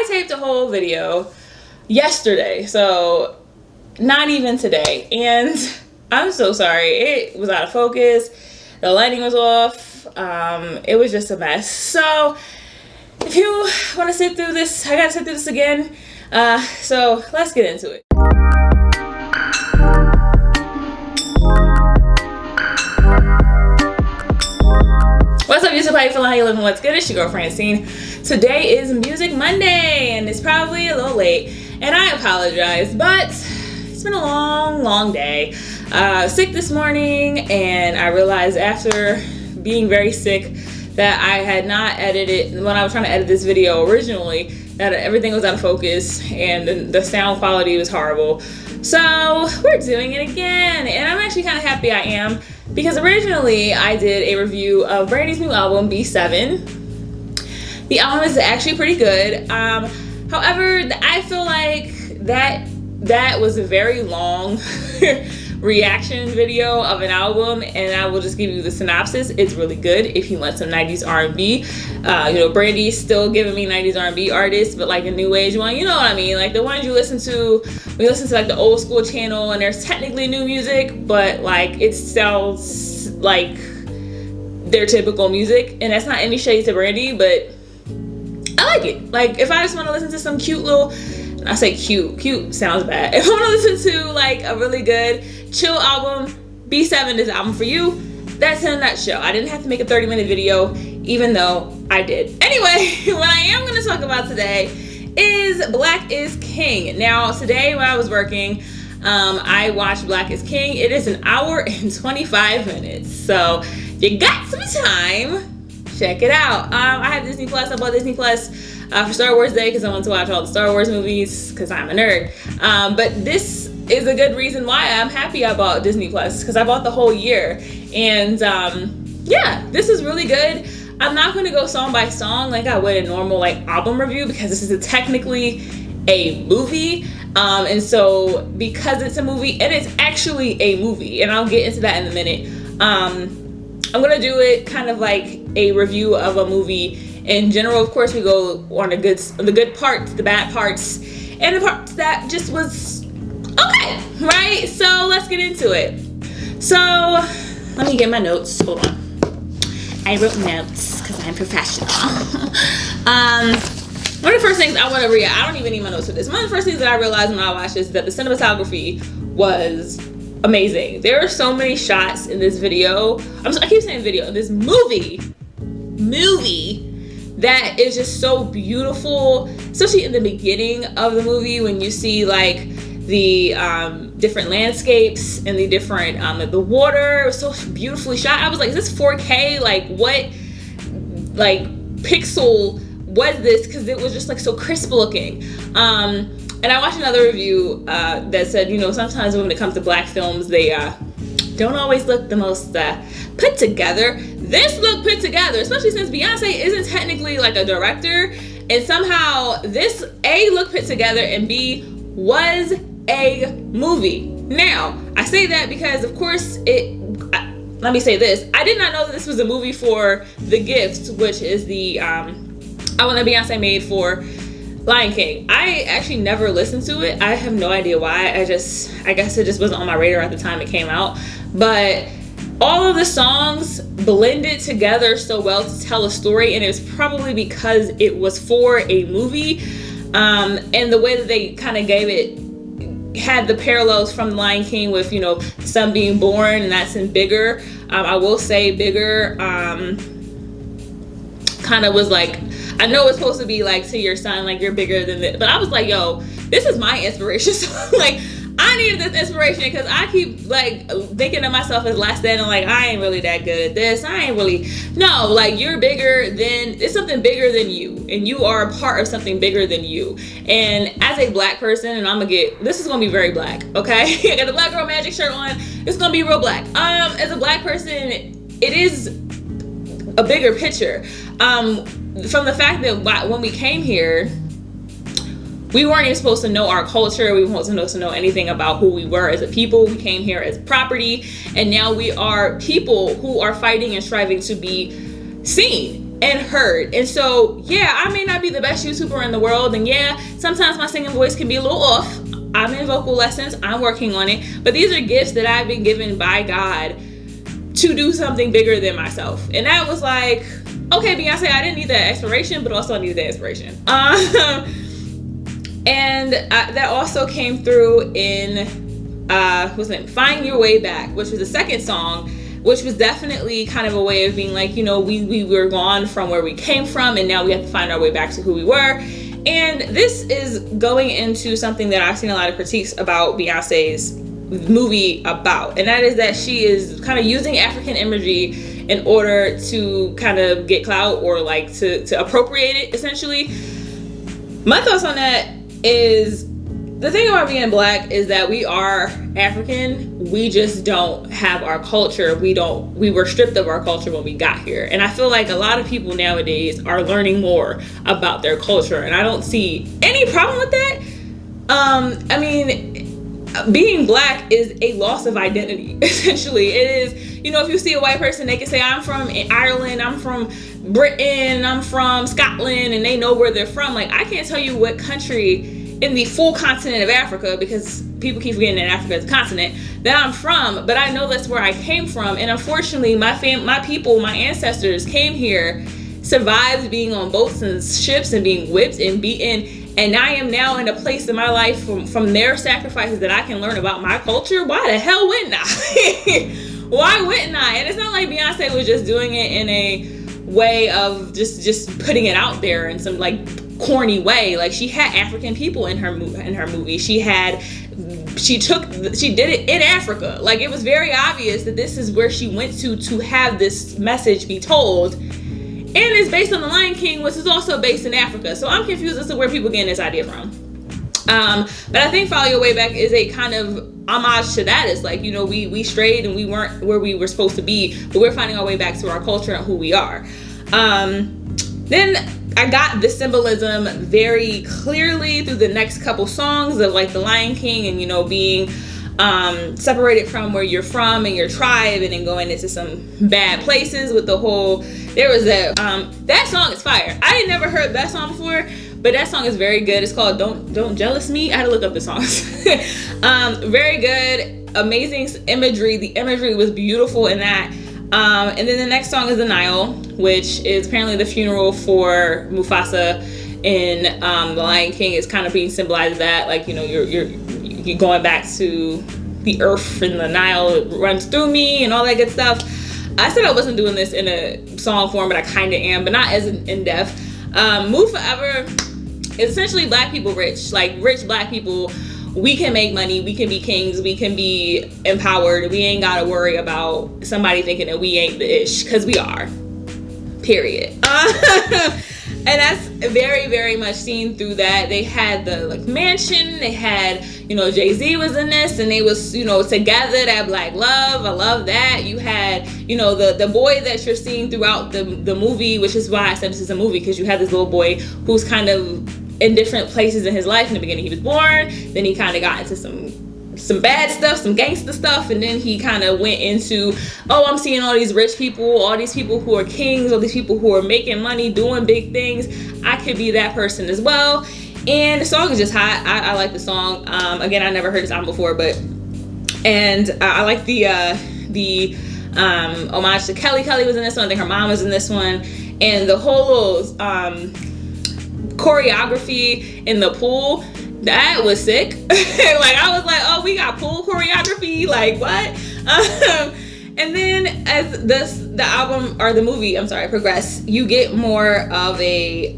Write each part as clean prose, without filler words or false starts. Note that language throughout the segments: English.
I taped a whole video yesterday, so not even today, and I'm so sorry. It was out of focus. The lighting was off. It was just a mess. So if you want to sit through this, I gotta sit through this again. So let's get into it. What's up, YouTube? How you feeling? How you living? What's good? It's your girl Francine. Today is Music Monday, and it's probably a little late, and I apologize, but it's been a long day. Sick this morning, and I realized after being very sick that I had not edited, when I was trying to edit this video originally, that everything was out of focus and the sound quality was horrible. So we're doing it again, and I'm actually kind of happy I am, because originally I did a review of Brandy's new album, B7. The album is actually pretty good. However, I feel like that was a very long reaction video of an album, and I will just give you the synopsis. It's really good if you want some 90s R&B. Brandy's still giving me 90s R&B artists, but like a new age one, you know what I mean? Like the ones you listen to, we listen to like the old school channel, and there's technically new music, but like it sounds like their typical music, and that's not any shade to Brandy, but I like it. Like if I just want to listen to some cute little, I say cute sounds bad. If I want to listen to like a really good chill album, B7 is the album for you. That's in a nutshell. I didn't have to make a 30-minute video, even though I did. Anyway, what I am going to talk about today is Black is King. Now, today when I was working, I watched Black is King. It is 1 hour and 25 minutes. So if you got some time, check it out. I have Disney Plus. I bought Disney Plus for Star Wars Day because I want to watch all the Star Wars movies because I'm a nerd. But this is a good reason why I'm happy I bought Disney Plus, because I bought the whole year. And yeah, this is really good. I'm not going to go song by song like I would a normal like album review, because this is technically a movie. And so because it's a movie, and it's actually a movie, and I'll get into that in a minute, I'm gonna do it kind of like a review of a movie in general. Of course, we go on the good parts, the bad parts, and the parts that just was okay, right? So let's get into it. So let me get my notes. Hold on. I wrote notes because I'm professional. One of the first things I want to read, I don't even need my notes for this. One of the first things that I realized when I watched this is that the cinematography was amazing. There are so many shots in this video. I keep saying video. This movie that is just so beautiful, especially in the beginning of the movie when you see like the different landscapes and the different the water was so beautifully shot. I was like, is this 4K? Like what like pixel was this? Because it was just like so crisp looking. And I watched another review that said, sometimes when it comes to Black films, they don't always look the most put together. This looked put together, especially since Beyonce isn't technically like a director. And somehow this A, looked put together, and B, was a movie. Now, I say that because, of course, let me say this. I did not know that this was a movie for The Gift, which is the album that Beyonce made for Lion King. I actually never listened to it. I have no idea why. I guess it just wasn't on my radar at the time it came out. But all of the songs blended together so well to tell a story, and it was probably because it was for a movie. And the way that they kind of gave it had the parallels from Lion King with, the son being born, and that's in Bigger. I will say Bigger kind of was like, I know it's supposed to be like to your son, like you're bigger than this, but I was like, yo, this is my inspiration. So like, I needed this inspiration because I keep like thinking of myself as less than, and like, I ain't really that good at this. I ain't really, no, like you're bigger than, it's something bigger than you, and you are a part of something bigger than you. And as a Black person, and this is gonna be very Black, okay? I got the Black Girl Magic shirt on. It's gonna be real Black. As a Black person, it is a bigger picture. From the fact that when we came here, we weren't even supposed to know our culture. We weren't supposed to know anything about who we were as a people. We came here as property, and now we are people who are fighting and striving to be seen. and heard. And so, yeah, I may not be the best YouTuber in the world, and yeah, sometimes my singing voice can be a little off. I'm in vocal lessons, I'm working on it, but these are gifts that I've been given by God to do something bigger than myself. And that was like, okay, Beyonce, I didn't need that inspiration, but also I needed that inspiration. And that also came through in Find Your Way Back, which was the second song, which was definitely kind of a way of being like, you know, we were gone from where we came from, and now we have to find our way back to who we were. And this is going into something that I've seen a lot of critiques about Beyonce's movie about, and that is that she is kind of using African imagery in order to kind of get clout, or like to appropriate it, essentially. My thoughts on that is, the thing about being Black is that we are African, we just don't have our culture. We were stripped of our culture when we got here. And I feel like a lot of people nowadays are learning more about their culture, and I don't see any problem with that. I mean, being Black is a loss of identity, essentially. It is, you know, if you see a white person, they can say, I'm from Ireland, I'm from Britain, I'm from Scotland, and they know where they're from. Like, I can't tell you what country in the full continent of Africa, because people keep forgetting that Africa is a continent, that I'm from, but I know that's where I came from. And unfortunately, my people, my ancestors came here, survived being on boats and ships and being whipped and beaten, and I am now in a place in my life from their sacrifices that I can learn about my culture. Why the hell wouldn't I? Why wouldn't I? And it's not like Beyonce was just doing it in a way of just putting it out there in some like corny way. Like, she had African people in her movie. She did it in Africa. Like, it was very obvious that this is where she went to have this message be told. And it's based on The Lion King, which is also based in Africa. So I'm confused as to where people getting this idea from. But I think Follow Your Way Back is a kind of homage to that. It's like, you know, we strayed and we weren't where we were supposed to be, but we're finding our way back to our culture and who we are. Then I got the symbolism very clearly through the next couple songs of like The Lion King, and, you know, being separated from where you're from and your tribe, and then going into some bad places with the whole, there was that song is fire. I had never heard that song before, but that song is very good. It's called Don't Jealous Me. I had to look up the songs. Very good, amazing imagery. The imagery was beautiful in that. And then the next song is The Nile, which is apparently the funeral for Mufasa in The Lion King. Is kind of being symbolized as that, like, you know, you're going back to the earth, and the Nile runs through me and all that good stuff. I said I wasn't doing this in a song form, but I kind of am, but not as in depth. Move Forever is essentially Black people rich, like rich Black people. We can make money, we can be kings, we can be empowered. We ain't gotta worry about somebody thinking that we ain't the ish, because we are, period. And that's very, very much seen through that. They had the like mansion, they had, you know, Jay-Z was in this, and they was, you know, together, that Black love. I love that. You had, you know, the boy that you're seeing throughout the movie, which is why I said this is a movie, because you had this little boy who's kind of in different places in his life. In the beginning, he was born, then he kind of got into some bad stuff, some gangster stuff, and then he kind of went into, oh, I'm seeing all these rich people, all these people who are kings, all these people who are making money, doing big things. I could be that person as well. And the song is just hot. I like the song. Again, I never heard this album before, but I like the homage to Kelly. Kelly was in this one. I think her mom was in this one, and the whole little choreography in the pool, that was sick. Like, I was like, oh, we got pool choreography, like what? And then as the album, or the movie, I'm sorry, progress, you get more of a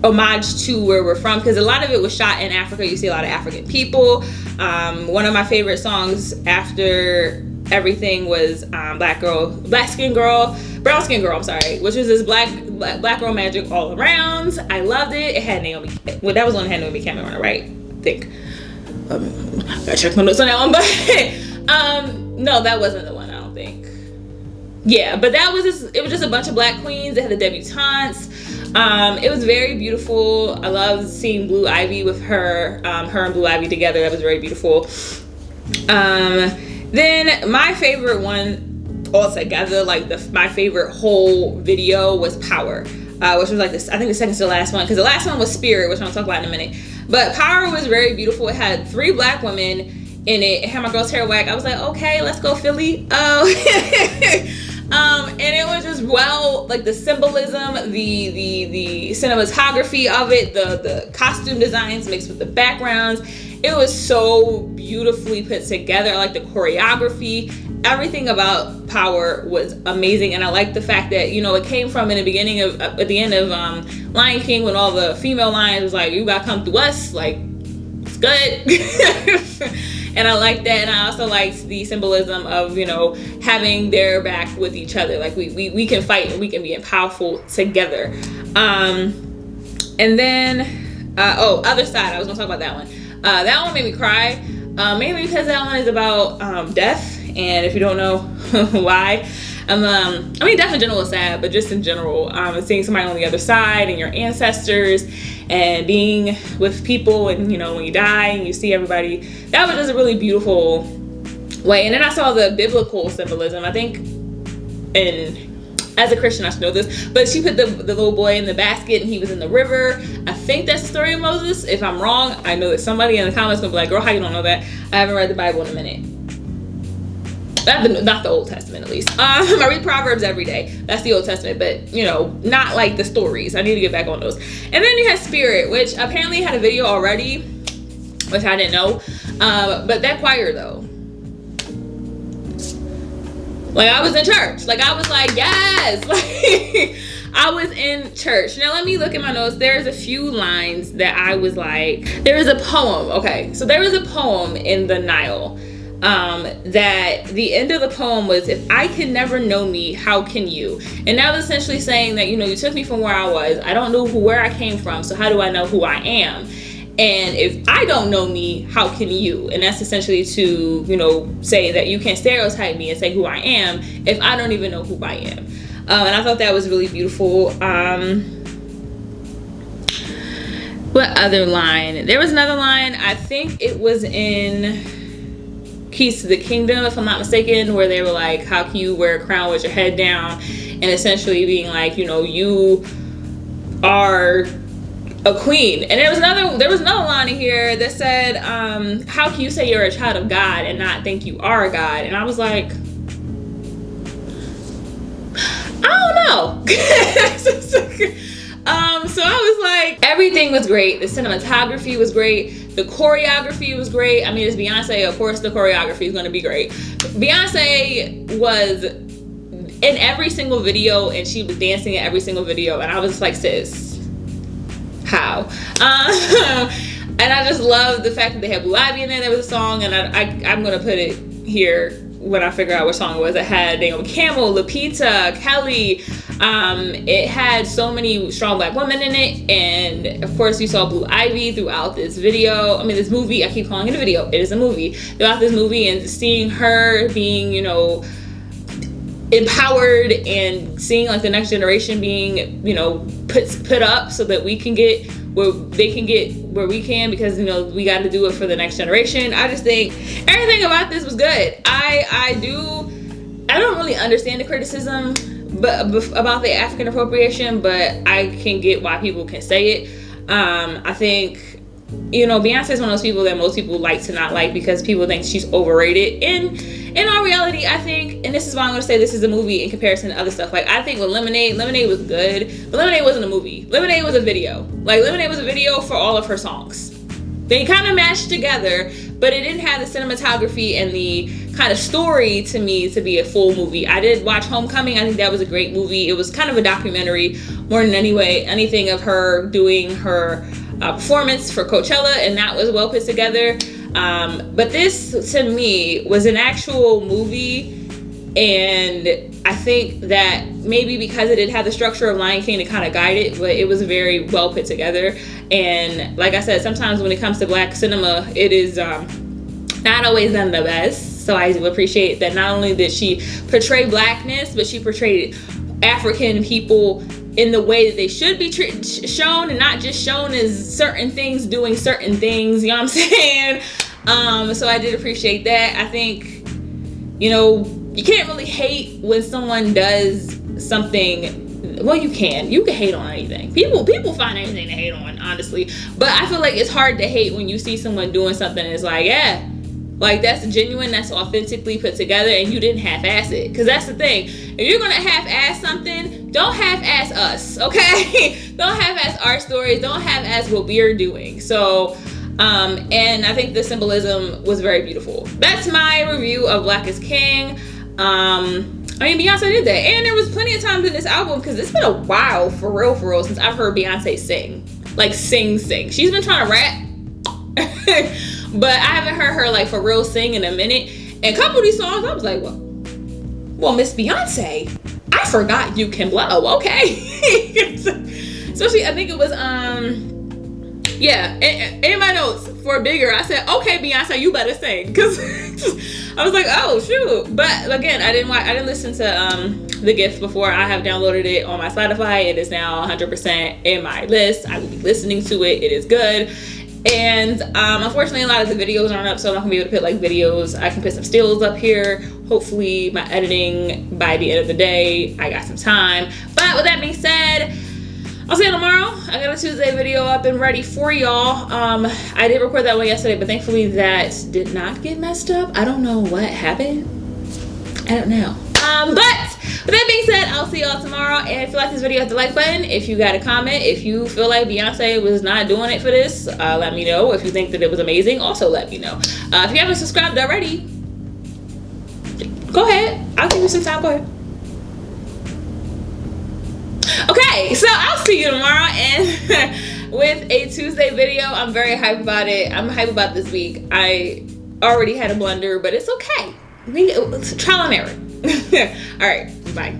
homage to where we're from, because a lot of it was shot in Africa. You see a lot of African people. One of my favorite songs after everything was brown skin girl, I'm sorry, which was this black girl magic all around. I loved it. It had Naomi, well, that was one that had Naomi Cameron on it, right? I think. I gotta check my notes on that one, but no, that wasn't the one, I don't think. Yeah, but that was it was just a bunch of Black queens. They had the debutantes. It was very beautiful. I loved seeing Blue Ivy with her and Blue Ivy together. That was very beautiful. Then my favorite one all together. Like my favorite whole video was Power, which was like this, I think the second to the last one, because the last one was Spirit, which I'm gonna talk about in a minute. But Power was very beautiful. It had 3 black women in it. It had my girl's hair whack. I was like, okay, let's go Philly. And it was just, well, like the symbolism, the cinematography of it, the costume designs mixed with the backgrounds. It was so beautifully put together. I like the choreography. Everything about Power was amazing. And I like the fact that, you know, it came from in the beginning of, at the end of Lion King, when all the female lions was like, you gotta come through us, like, it's good. And I like that. And I also liked the symbolism of, you know, having their back with each other. Like we can fight and we can be powerful together. And then, Other Side, I was gonna talk about that one. That one made me cry, mainly because that one is about death. And if you don't know why, I mean, death in general is sad, but just in general, seeing somebody on the other side and your ancestors and being with people, and, you know, when you die and you see everybody, that was just a really beautiful way. And then I saw the biblical symbolism. I think, and as a Christian, I should know this, but she put the little boy in the basket and he was in the river. I think that's the story of Moses. If I'm wrong, I know that somebody in the comments gonna be like, girl, how you don't know that? I haven't read the Bible in a minute. Not the Old Testament, at least. I read Proverbs every day. That's the Old Testament, but, you know, not like the stories. I need to get back on those. And then you had Spirit, which apparently had a video already, which I didn't know. But that choir, though. Like, I was in church. Like, I was like, yes! Like, I was in church. Now, let me look at my notes. There's a few lines that I was like, there is a poem. Okay, so there was a poem in the Nile. That the end of the poem was, if I can never know me, how can you? And that was essentially saying that, you know, you took me from where I was. I don't know where I came from, so how do I know who I am? And if I don't know me, how can you? And that's essentially to, you know, say that you can't stereotype me and say who I am if I don't even know who I am. And I thought that was really beautiful. What other line? There was another line, I think it was in Keys to the Kingdom, if I'm not mistaken, where they were like, how can you wear a crown with your head down? And essentially being like, you know, you are a queen. And there was another line in here that said, how can you say you're a child of God and not think you are a God? And I was like, I don't know. So I was like, everything was great. The cinematography was great. The choreography was great. I mean, it's Beyonce, of course the choreography is gonna be great. Beyonce was in every single video and she was dancing in every single video. And I was like, sis, how? And I just love the fact that they had Blue Ivy in there. There was a song, and I'm gonna put it here when I figure out what song it was. It had Naomi Campbell, Lupita, Kelly. It had so many strong black women in it, and of course you saw Blue Ivy throughout this video. I mean, this movie. I keep calling it a video. It is a movie. Throughout this movie, and seeing her being, you know, empowered, and seeing like the next generation being, you know, put up so that we can get where they can get where we can, because, you know, we got to do it for the next generation. I just think everything about this was good. I don't really understand the criticism about the African appropriation, but I can get why people can say it. I think, you know, Beyonce is one of those people that most people like to not like because people think she's overrated. And in all reality, I think, and this is why I'm going to say this is a movie in comparison to other stuff. Like, I think with Lemonade was good, but Lemonade wasn't a movie. Lemonade was a video. Like, Lemonade was a video for all of her songs. They kind of mashed together, but it didn't have the cinematography and the kind of story to me to be a full movie. I did watch Homecoming. I think that was a great movie. It was kind of a documentary more than anything of her doing her performance for Coachella, and that was well put together. But this, to me, was an actual movie, and I think that maybe because it did have the structure of Lion King to kind of guide it, but it was very well put together. And like I said, sometimes when it comes to black cinema, it is not always done the best. So I appreciate that not only did she portray blackness, but she portrayed African people in the way that they should be shown, and not just shown as certain things doing certain things, you know what I'm saying? So I did appreciate that. I think, you know, you can't really hate when someone does something. Well, you can hate on anything. People find anything to hate on, honestly. But I feel like it's hard to hate when you see someone doing something and it's like, yeah, like that's genuine, that's authentically put together, and you didn't half-ass it. Because that's the thing. If you're gonna half-ass something, don't half-ass us, okay? Don't half-ass our stories. Don't half-ass what we're doing. So, and I think the symbolism was very beautiful. That's my review of Black is King. I mean, Beyonce did that. And there was plenty of times in this album, because it's been a while, for real, since I've heard Beyonce sing. Like, sing. She's been trying to rap, but I haven't heard her, like, for real sing in a minute. And a couple of these songs, I was like, well, Miss Beyonce, I forgot you can blow, okay? Especially, I think it was, yeah, in my notes for Bigger, I said, okay, Beyonce, you better sing, because I was like, oh shoot. But again, I didn't listen to The Gift before. I have downloaded it on my Spotify. It is now 100% in my list. I will be listening to it. It is good. And unfortunately, a lot of the videos aren't up, so I'm not gonna be able to put like videos. I can put some stills up here. Hopefully my editing by the end of the day, I got some time. But with that being said, I'll see you tomorrow. I got a Tuesday video up and ready for y'all. I did record that one yesterday, but thankfully that did not get messed up. I don't know what happened. I don't know. But with that being said, I'll see y'all tomorrow. And if you like this video, hit the like button. If you got a comment, if you feel like Beyonce was not doing it for this, let me know. If you think that it was amazing, also let me know. If you haven't subscribed already, go ahead. I'll give you some time. Go ahead. Okay, so I'll see you tomorrow and with a Tuesday video. I'm very hyped about it. I'm hyped about this week. I already had a blunder, but it's okay. Trial and error. All right, bye.